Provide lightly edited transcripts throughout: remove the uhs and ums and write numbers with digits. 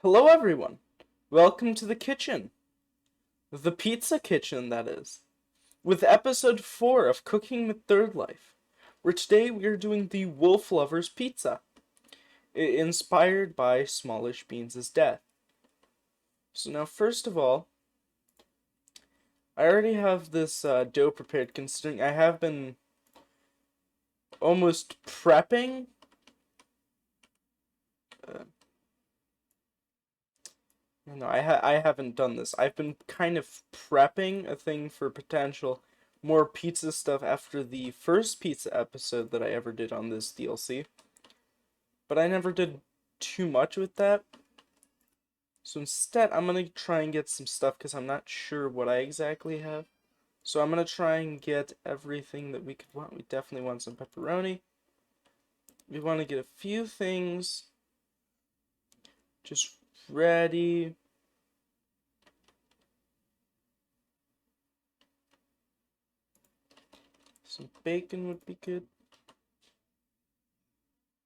Hello everyone! Welcome to the kitchen. The pizza kitchen, that is. With episode 4 of Cooking with Third Life, where today we are doing the Wolf Lover's Pizza, inspired by SmallishBean's death. So now first of all, I already have this dough prepared, considering I have been almost prepping. No, I haven't done this. I've been kind of prepping a thing for potential more pizza stuff after the first pizza episode that I ever did on this DLC. But I never did too much with that. So instead, I'm going to try and get some stuff because I'm not sure what I exactly have. So I'm going to try and get everything that we could want. We definitely want some pepperoni. We want to get a few things just ready. Some bacon would be good.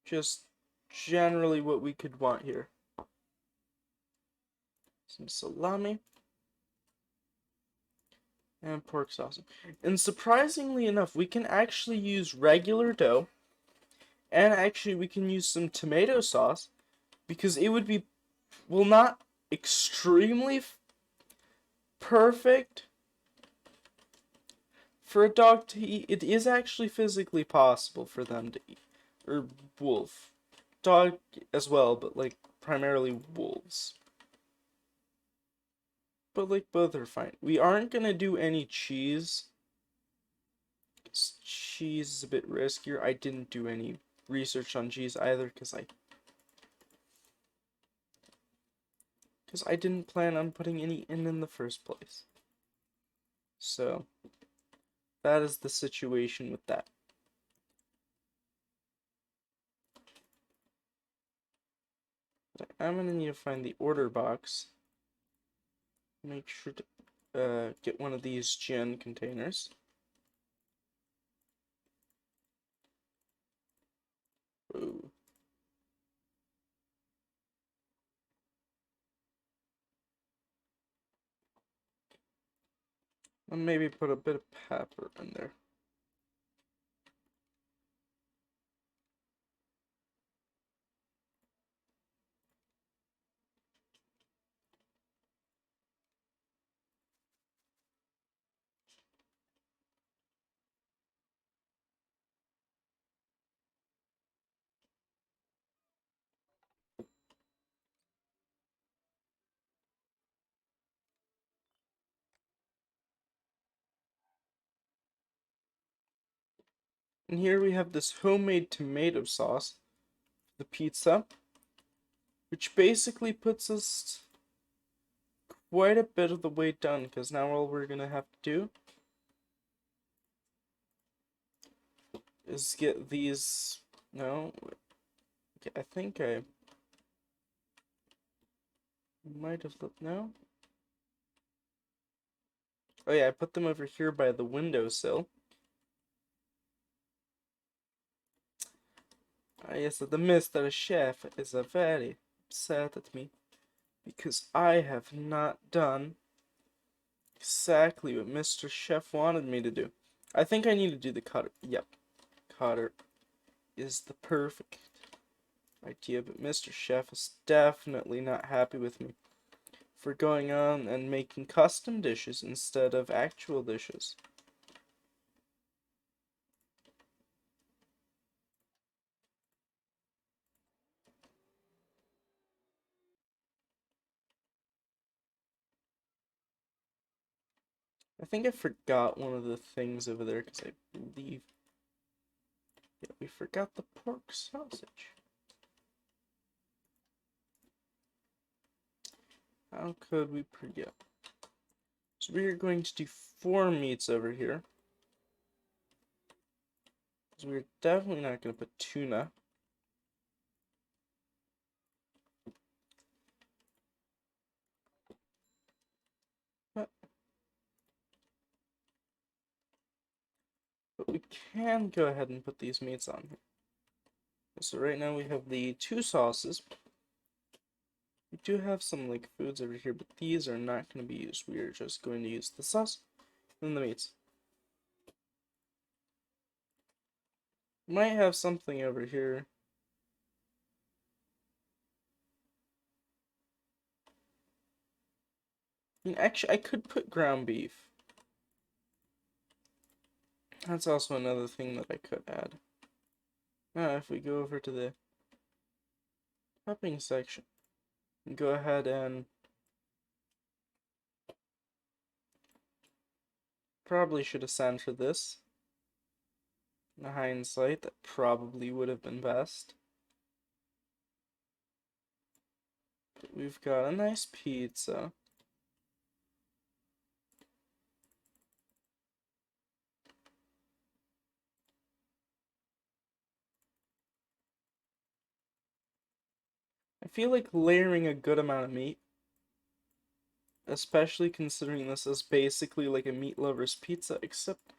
Just generally what we could want here. Some salami. And pork sauce. And surprisingly enough, we can actually use regular dough. And actually we can use some tomato sauce. Because it would be, well, not extremely perfect for a dog to eat. It is actually physically possible for them to eat. Or wolf. Dog as well, but like primarily wolves. But like both are fine. We aren't gonna do any cheese. Cheese is a bit riskier. I didn't do any research on cheese either because I didn't plan on putting any in the first place. So that is the situation with that. But I'm gonna need to find the order box. Make sure to get one of these gin containers. Ooh. And maybe put a bit of pepper in there. And here we have this homemade tomato sauce, the pizza, which basically puts us quite a bit of the way done, because now all we're gonna have to do is get these. No, okay, I think I might have looked. No. Oh yeah, I put them over here by the windowsill. I guess that the Mr. Chef is very upset at me because I have not done exactly what Mr. Chef wanted me to do. I think I need to do the cutter. Yep, cutter is the perfect idea, but Mr. Chef is definitely not happy with me for going on and making custom dishes instead of actual dishes. I think I forgot one of the things over there because I believe, yeah, we forgot the pork sausage. How could we forget? So we are going to do 4 meats over here. So we're definitely not going to put tuna. But we can go ahead and put these meats on here. So right now we have the 2 sauces. We do have some like foods over here, but these are not going to be used. We are just going to use the sauce and the meats. Might have something over here. I mean, actually, I could put ground beef. That's also another thing that I could add. Now, if we go over to the topping section, go ahead and probably should have centered this. In hindsight, that probably would have been best. But we've got a nice pizza. I feel like layering a good amount of meat, especially considering this is basically like a meat lover's pizza, except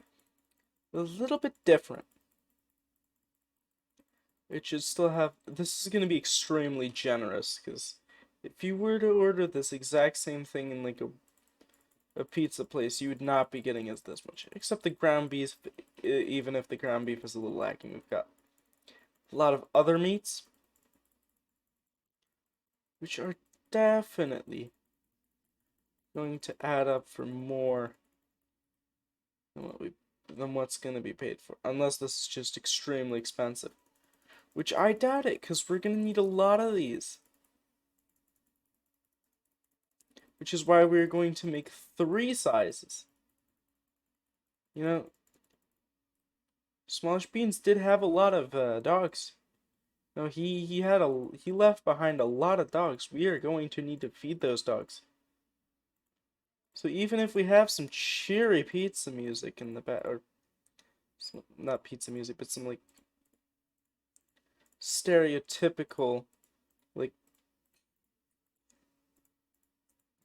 a little bit different. It should still have, this is going to be extremely generous, because if you were to order this exact same thing in like a pizza place, you would not be getting as this much. Except the ground beef, even if the ground beef is a little lacking, we've got a lot of other meats, which are definitely going to add up for more than what's going to be paid for, unless this is just extremely expensive. Which I doubt it, because we're going to need a lot of these. Which is why we're going to make 3 sizes. You know, SmallishBean's did have a lot of dogs. No, he left behind a lot of dogs. We are going to need to feed those dogs. So even if we have some cheery pizza music in the back, or not pizza music, but some like stereotypical like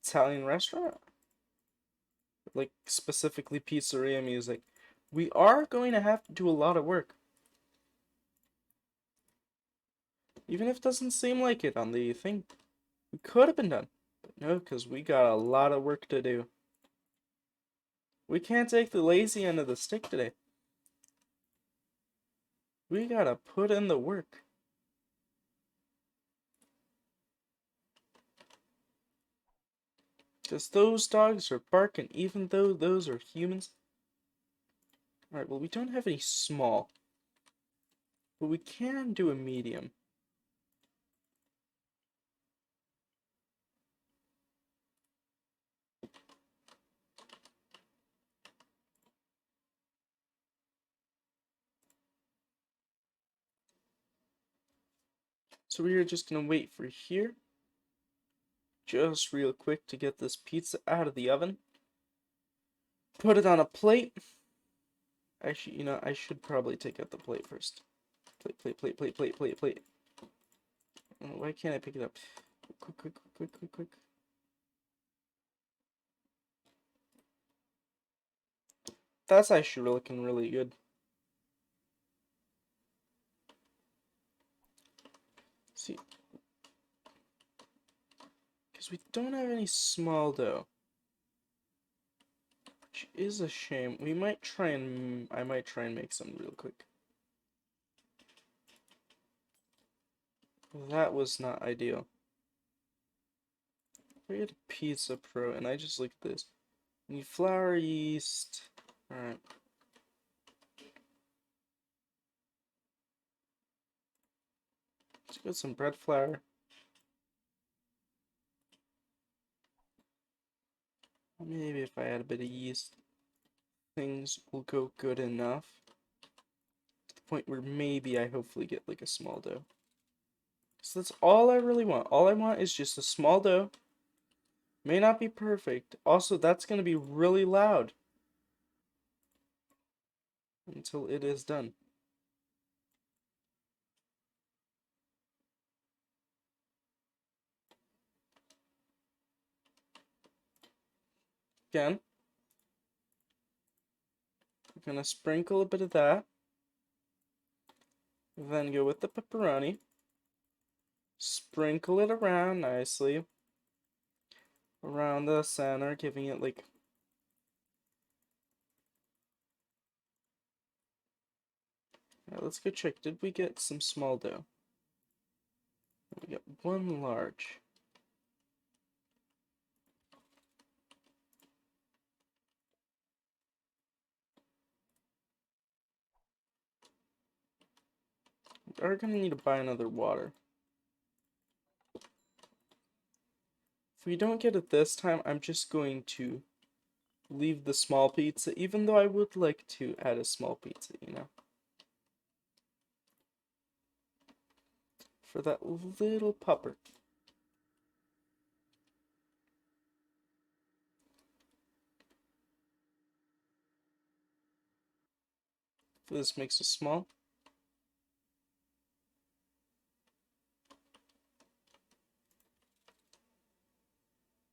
Italian restaurant, like specifically pizzeria music, we are going to have to do a lot of work. Even if it doesn't seem like it on the thing, we could have been done. But no, because we got a lot of work to do. We can't take the lazy end of the stick today. We gotta put in the work. Because those dogs are barking, even though those are humans. Alright, well, we don't have any small. But we can do a medium. So we are just gonna wait for here. Just real quick to get this pizza out of the oven. Put it on a plate. Actually, you know, I should probably take out the plate first. Plate. Oh, why can't I pick it up? Quick. That's actually looking really good. See, because we don't have any small dough, which is a shame. I might try and make some real quick. That was not ideal. We had a Pizza Pro, and I just looked at this. We need flour, yeast. Alright. Let's get some bread flour. Maybe if I add a bit of yeast, things will go good enough. To the point where maybe I hopefully get like a small dough. So that's all I really want. All I want is just a small dough. May not be perfect. Also, that's going to be really loud until it is done. Again, we're going to sprinkle a bit of that. Then go with the pepperoni. Sprinkle it around nicely. Around the center, giving it like... Alright, let's go check. Did we get some small dough? We got one large. We are going to need to buy another water. If we don't get it this time, I'm just going to leave the small pizza, even though I would like to add a small pizza, you know? For that little pupper. This makes it small.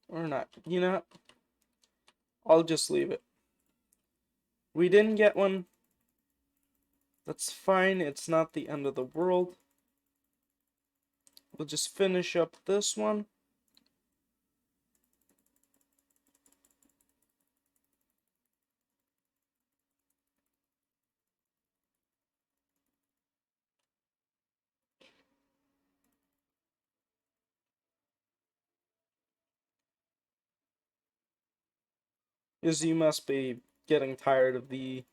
Or not. You know, I'll just leave it. We didn't get one. That's fine. It's not the end of the world. We'll just finish up this one. Because you must be getting tired of the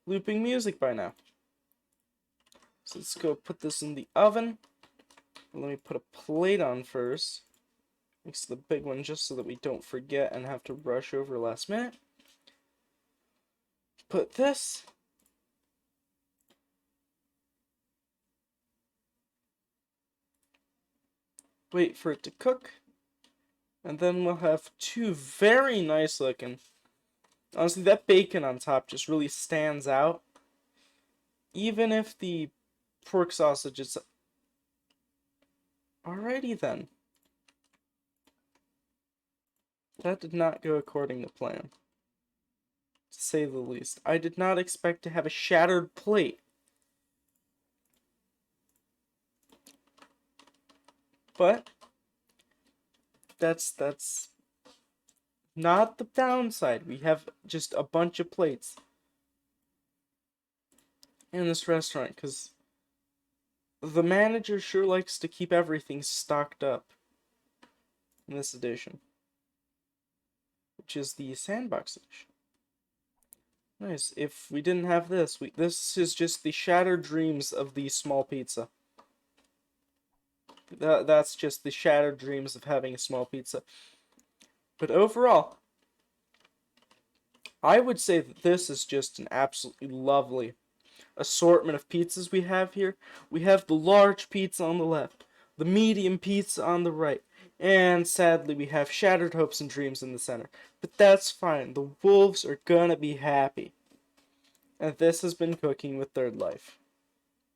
looping music by now. So let's go put this in the oven. Let me put a plate on first. Next to the big one, just so that we don't forget and have to rush over last minute. Put this. Wait for it to cook. And then we'll have two very nice looking. Honestly, that bacon on top just really stands out. Even if the pork sausage is... Alrighty then. That did not go according to plan. To say the least. I did not expect to have a shattered plate. But that's not the downside. We have just a bunch of plates in this restaurant because the manager sure likes to keep everything stocked up in this edition, which is the sandbox edition. Nice. If we didn't have this, this is just the shattered dreams of the small pizza. That's just the shattered dreams of having a small pizza. But overall, I would say that this is just an absolutely lovely assortment of pizzas we have here. We have the large pizza on the left, the medium pizza on the right, and sadly we have shattered hopes and dreams in the center. But that's fine. The wolves are gonna be happy. And this has been Cooking with Third Life.